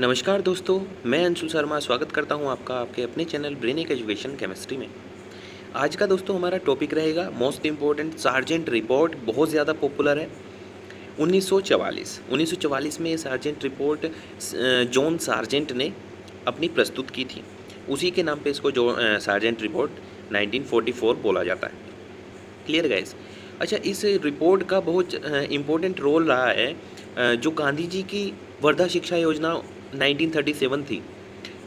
नमस्कार दोस्तों, मैं अंशु शर्मा स्वागत करता हूं आपका आपके अपने चैनल ब्रेनिक एजुकेशन केमिस्ट्री में। आज का दोस्तों हमारा टॉपिक रहेगा मोस्ट इम्पोर्टेंट सार्जेंट रिपोर्ट, बहुत ज़्यादा पॉपुलर है। 1944 में ये सार्जेंट रिपोर्ट जॉन सार्जेंट ने अपनी प्रस्तुत की थी। उसी के नाम पे इसको जो सार्जेंट रिपोर्ट 1944 बोला जाता है। Clear guys. अच्छा, इस रिपोर्ट का बहुत इम्पोर्टेंट रोल रहा है जो गांधी जी की वर्धा शिक्षा योजना 1937 थी।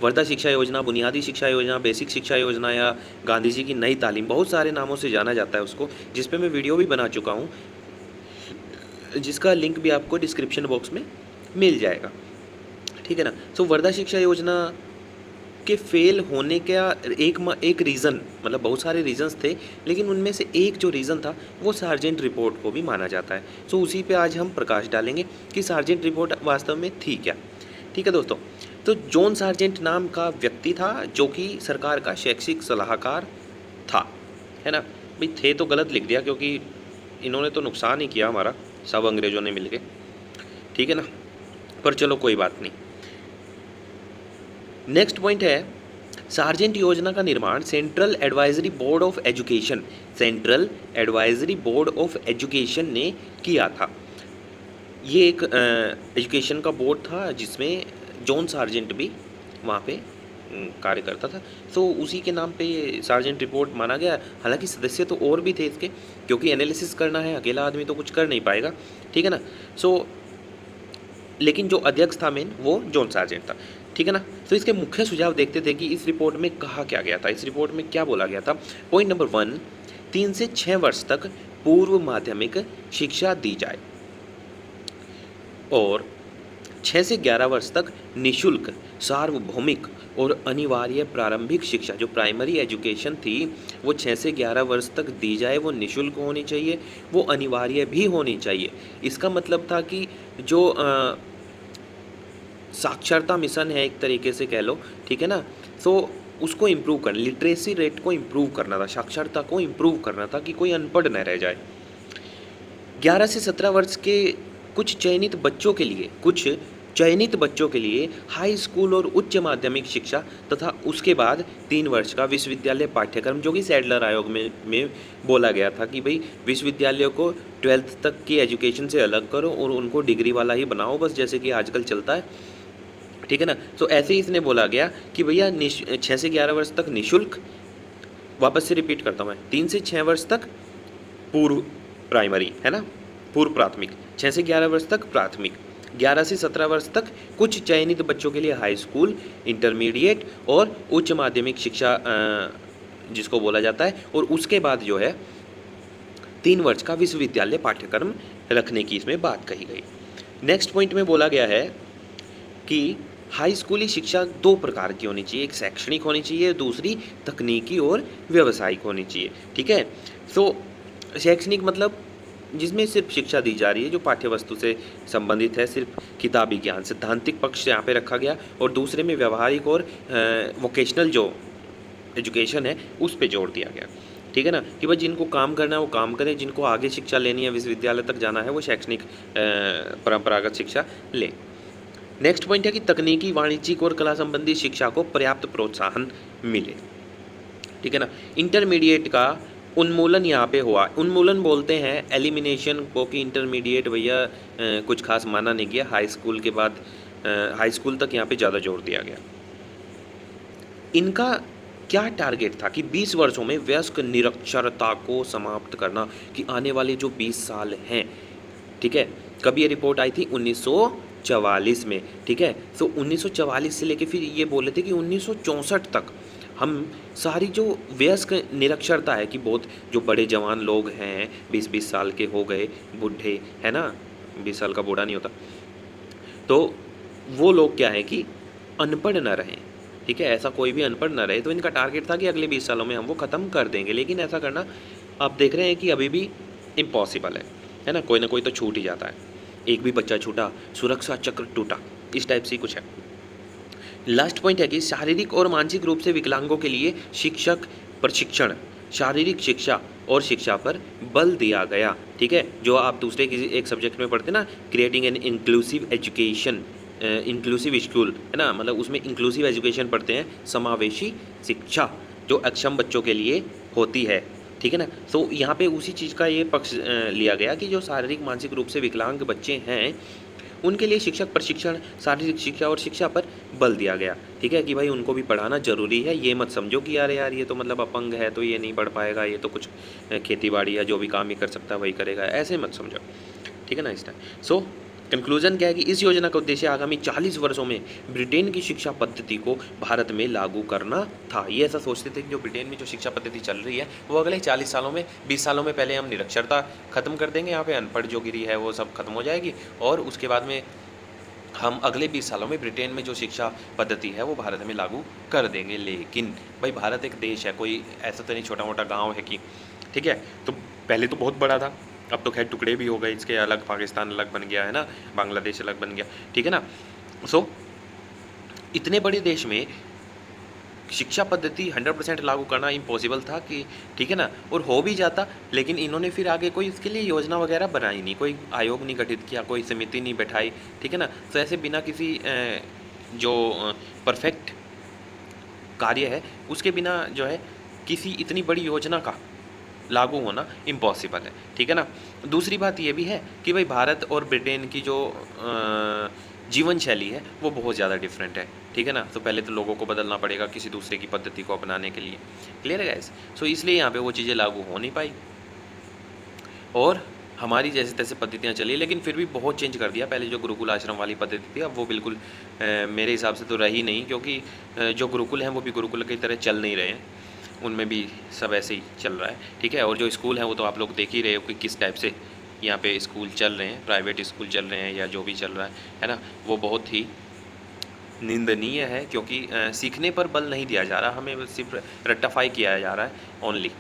वर्धा शिक्षा योजना, बुनियादी शिक्षा योजना, बेसिक शिक्षा योजना या गांधी जी की नई तालीम, बहुत सारे नामों से जाना जाता है उसको, जिस पे मैं वीडियो भी बना चुका हूँ, जिसका लिंक भी आपको डिस्क्रिप्शन बॉक्स में मिल जाएगा। ठीक है ना। सो वर्धा शिक्षा योजना के फेल होने का एक रीज़न, मतलब बहुत सारे रीजंस थे, लेकिन उनमें से एक जो रीज़न था वो सार्जेंट रिपोर्ट को भी माना जाता है। सो उसी पे आज हम प्रकाश डालेंगे कि सार्जेंट रिपोर्ट वास्तव में थी क्या। ठीक है दोस्तों। तो जॉन सार्जेंट नाम का व्यक्ति था जो कि सरकार का शैक्षिक सलाहकार था, है ना। भाई थे तो गलत लिख दिया, क्योंकि इन्होंने तो नुकसान ही किया हमारा, सब अंग्रेज़ों ने मिलके। ठीक है ना, पर चलो कोई बात नहीं। नेक्स्ट पॉइंट है, सार्जेंट योजना का निर्माण central advisory board of education ने किया था। ये एक एजुकेशन का बोर्ड था जिसमें जॉन सार्जेंट भी वहाँ पे कार्य करता था। सो उसी के नाम पे ये सार्जेंट रिपोर्ट माना गया। हालांकि सदस्य तो और भी थे इसके, क्योंकि एनालिसिस करना है, अकेला आदमी तो कुछ कर नहीं पाएगा। ठीक है ना। सो लेकिन जो अध्यक्ष था मेन, वो जॉन सार्जेंट था। ठीक है ना। तो इसके मुख्य सुझाव देखते थे कि इस रिपोर्ट में कहा क्या गया था, इस रिपोर्ट में क्या बोला गया था। पॉइंट नंबर 1, 3 से 6 वर्ष तक पूर्व माध्यमिक शिक्षा दी जाए और 6 से 11 वर्ष तक निशुल्क, सार्वभौमिक और अनिवार्य प्रारंभिक शिक्षा, जो प्राइमरी एजुकेशन थी वो 6 से 11 वर्ष तक दी जाए। वो निशुल्क होनी चाहिए, वो अनिवार्य भी होनी चाहिए। इसका मतलब था कि जो साक्षरता मिशन है, एक तरीके से कह लो, ठीक है ना। सो उसको इम्प्रूव करना, लिटरेसी रेट को इम्प्रूव करना था, साक्षरता को इम्प्रूव करना था कि कोई अनपढ़ न रह जाए। 11 से 17 वर्ष के कुछ चयनित बच्चों के लिए हाई स्कूल और उच्च माध्यमिक शिक्षा तथा उसके बाद 3 वर्ष का विश्वविद्यालय पाठ्यक्रम, जो कि सैडलर आयोग में बोला गया था कि भाई विश्वविद्यालयों को 12th तक की एजुकेशन से अलग करो और उनको डिग्री वाला ही बनाओ, बस जैसे कि आजकल चलता है। ठीक है ना। तो ऐसे ही इसने बोला गया कि भैया 6 से 11 वर्ष तक निशुल्क, वापस से रिपीट करता हूँ मैं, 3 से 6 वर्ष तक पूर्व प्राइमरी, है ना, पूर्व प्राथमिक, 6 से 11 वर्ष तक प्राथमिक, 11 से 17 वर्ष तक कुछ चयनित बच्चों के लिए हाई स्कूल, इंटरमीडिएट और उच्च माध्यमिक शिक्षा जिसको बोला जाता है, और उसके बाद जो है 3 वर्ष का विश्वविद्यालय पाठ्यक्रम रखने की इसमें बात कही गई। नेक्स्ट पॉइंट में बोला गया है कि हाई स्कूली शिक्षा 2 प्रकार की होनी चाहिए, एक शैक्षणिक होनी चाहिए, दूसरी तकनीकी और व्यावसायिक होनी चाहिए। ठीक है। सो शैक्षणिक मतलब जिसमें सिर्फ शिक्षा दी जा रही है जो पाठ्य वस्तु से संबंधित है, सिर्फ किताबी ज्ञान, सिद्धांतिक पक्ष यहाँ पे रखा गया, और दूसरे में व्यावहारिक और वोकेशनल जो एजुकेशन है उस पे जोर दिया गया। ठीक है ना, कि भाई जिनको काम करना है वो काम करें, जिनको आगे शिक्षा लेनी है, विश्वविद्यालय तक जाना है, वो शैक्षणिक परंपरागत शिक्षा ले। नेक्स्ट पॉइंट है कि तकनीकी, वाणिज्यिक और कला संबंधी शिक्षा को पर्याप्त प्रोत्साहन मिले। ठीक है ना। इंटरमीडिएट का उन्मूलन यहाँ पे हुआ। उन्मूलन बोलते हैं एलिमिनेशन को, कि इंटरमीडिएट भैया कुछ खास माना नहीं गया, हाई स्कूल के बाद हाई स्कूल तक यहाँ पे ज़्यादा जोर दिया गया। इनका क्या टारगेट था कि 20 वर्षों में वयस्क निरक्षरता को समाप्त करना, कि आने वाले जो 20 साल हैं, ठीक है। कब ये रिपोर्ट आई थी? 1944 में। ठीक है। तो 1944 से लेके फिर ये बोले थे कि 1964 तक हम सारी जो वयस्क निरक्षरता है, कि बहुत जो बड़े जवान लोग हैं, 20-20 साल के हो गए बूढ़े, है ना, 20 साल का बूढ़ा नहीं होता, तो वो लोग क्या है कि अनपढ़ न रहें। ठीक है, ऐसा कोई भी अनपढ़ न रहे। तो इनका टारगेट था कि अगले 20 सालों में हम वो ख़त्म कर देंगे, लेकिन ऐसा करना आप देख रहे हैं कि अभी भी इम्पॉसिबल है ना। कोई ना कोई तो छूट ही जाता है, एक भी बच्चा छूटा, सुरक्षा चक्र टूटा, इस टाइप से कुछ है। लास्ट पॉइंट है कि शारीरिक और मानसिक रूप से विकलांगों के लिए शिक्षक प्रशिक्षण, शारीरिक शिक्षा और शिक्षा पर बल दिया गया। ठीक है, जो आप दूसरे किसी एक सब्जेक्ट में पढ़ते ना, creating an inclusive education, inclusive school है ना, मतलब उसमें इंक्लूसिव एजुकेशन पढ़ते हैं, समावेशी शिक्षा जो अक्षम बच्चों के लिए होती है, ठीक है ना। तो यहाँ पे उसी चीज़ का ये पक्ष लिया गया कि जो शारीरिक मानसिक रूप से विकलांग बच्चे हैं उनके लिए शिक्षक प्रशिक्षण, शारीरिक शिक्षा और शिक्षा पर बल दिया गया, ठीक है, कि भाई उनको भी पढ़ाना ज़रूरी है। ये मत समझो कि यार यार ये तो मतलब अपंग है तो ये नहीं पढ़ पाएगा, ये तो कुछ खेती बाड़ी या जो भी काम ही कर सकता है वही करेगा, ऐसे मत समझो, ठीक है ना इस टाइम। सो कंक्लूजन क्या है कि इस योजना का उद्देश्य आगामी 40 वर्षों में ब्रिटेन की शिक्षा पद्धति को भारत में लागू करना था। ये ऐसा सोचते थे कि जो ब्रिटेन में जो शिक्षा पद्धति चल रही है वो अगले 40 सालों में, 20 सालों में पहले हम निरक्षरता खत्म कर देंगे, यहाँ पे अनपढ़ जो गिरी है वो सब खत्म हो जाएगी, और उसके बाद में हम अगले 20 सालों में ब्रिटेन में जो शिक्षा पद्धति है वो भारत में लागू कर देंगे। लेकिन भाई भारत एक देश है, कोई ऐसा तो नहीं छोटा मोटा गाँव है कि, ठीक है, तो पहले तो बहुत बड़ा था, अब तो खैर टुकड़े भी हो गए इसके, अलग पाकिस्तान अलग बन गया है ना, बांग्लादेश अलग बन गया, ठीक है ना। सो इतने बड़े देश में शिक्षा पद्धति 100% लागू करना इम्पॉसिबल था कि, ठीक है ना, और हो भी जाता लेकिन इन्होंने फिर आगे कोई इसके लिए योजना वगैरह बनाई नहीं, कोई आयोग नहीं गठित किया, कोई समिति नहीं बैठाई, ठीक है ना। तो ऐसे बिना किसी जो परफेक्ट कार्य है उसके बिना जो है किसी इतनी बड़ी योजना का लागू होना इम्पॉसिबल है, ठीक है ना। दूसरी बात ये भी है कि भाई भारत और ब्रिटेन की जो जीवन शैली है वो बहुत ज़्यादा डिफरेंट है, ठीक है ना। तो पहले तो लोगों को बदलना पड़ेगा किसी दूसरे की पद्धति को अपनाने के लिए, क्लियर है गाइस। सो इसलिए यहाँ पे वो चीज़ें लागू हो नहीं पाई और हमारी जैसे तैसे पद्धतियाँ चली, लेकिन फिर भी बहुत चेंज कर दिया। पहले जो गुरुकुल आश्रम वाली पद्धति थी अब वो बिल्कुल मेरे हिसाब से तो रही नहीं, क्योंकि जो गुरुकुल हैं वो भी गुरुकुल की तरह चल नहीं रहे हैं, उनमें भी सब ऐसे ही चल रहा है, ठीक है। और जो स्कूल हैं वो तो आप लोग देख ही रहे हो कि किस टाइप से यहाँ पे स्कूल चल रहे हैं, प्राइवेट स्कूल चल रहे हैं या जो भी चल रहा है ना, वो बहुत ही निंदनीय है, क्योंकि सीखने पर बल नहीं दिया जा रहा, हमें सिर्फ रट्टाफाई किया जा रहा है ओनली,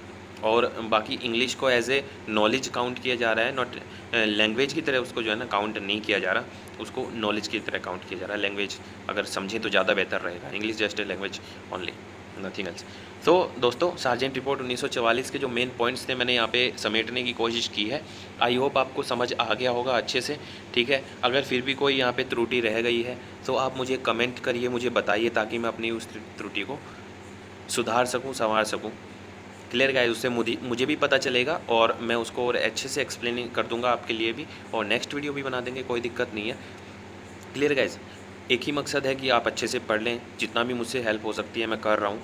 और बाकी इंग्लिश को एज ए नॉलेज काउंट किया जा रहा है, नॉट लैंग्वेज की तरह उसको जो है ना काउंट नहीं किया जा रहा, उसको नॉलेज की तरह काउंट किया जा रहा है। लैंग्वेज अगर समझें तो ज़्यादा बेहतर रहेगा, English just a language only, nothing else. तो दोस्तों सार्जेंट रिपोर्ट 1944 के जो मेन पॉइंट्स थे मैंने यहाँ पे समेटने की कोशिश की है। आई होप आपको समझ आ गया होगा अच्छे से, ठीक है। अगर फिर भी कोई यहाँ पे त्रुटि रह गई है तो आप मुझे कमेंट करिए, मुझे बताइए, ताकि मैं अपनी उस त्रुटि को सुधार सकूँ, संवार सकूँ, क्लियर गाइस। उससे मुझे भी पता चलेगा और मैं उसको और अच्छे से एक्सप्लेन कर दूंगा आपके लिए भी, और नेक्स्ट वीडियो भी बना देंगे, कोई दिक्कत नहीं है, क्लियर गाइस। एक ही मकसद है कि आप अच्छे से पढ़ लें, जितना भी मुझसे हेल्प हो सकती है मैं कर रहा हूँ।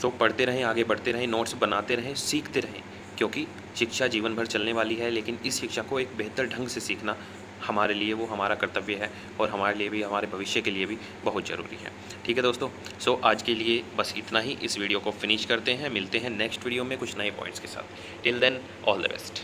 सो पढ़ते रहें, आगे बढ़ते रहें, नोट्स बनाते रहें, सीखते रहें, क्योंकि शिक्षा जीवन भर चलने वाली है, लेकिन इस शिक्षा को एक बेहतर ढंग से सीखना हमारे लिए वो हमारा कर्तव्य है, और हमारे लिए भी, हमारे भविष्य के लिए भी बहुत ज़रूरी है, ठीक है दोस्तों। सो आज के लिए बस इतना ही, इस वीडियो को फिनिश करते हैं, मिलते हैं नेक्स्ट वीडियो में कुछ नए पॉइंट्स के साथ। Till then all the best.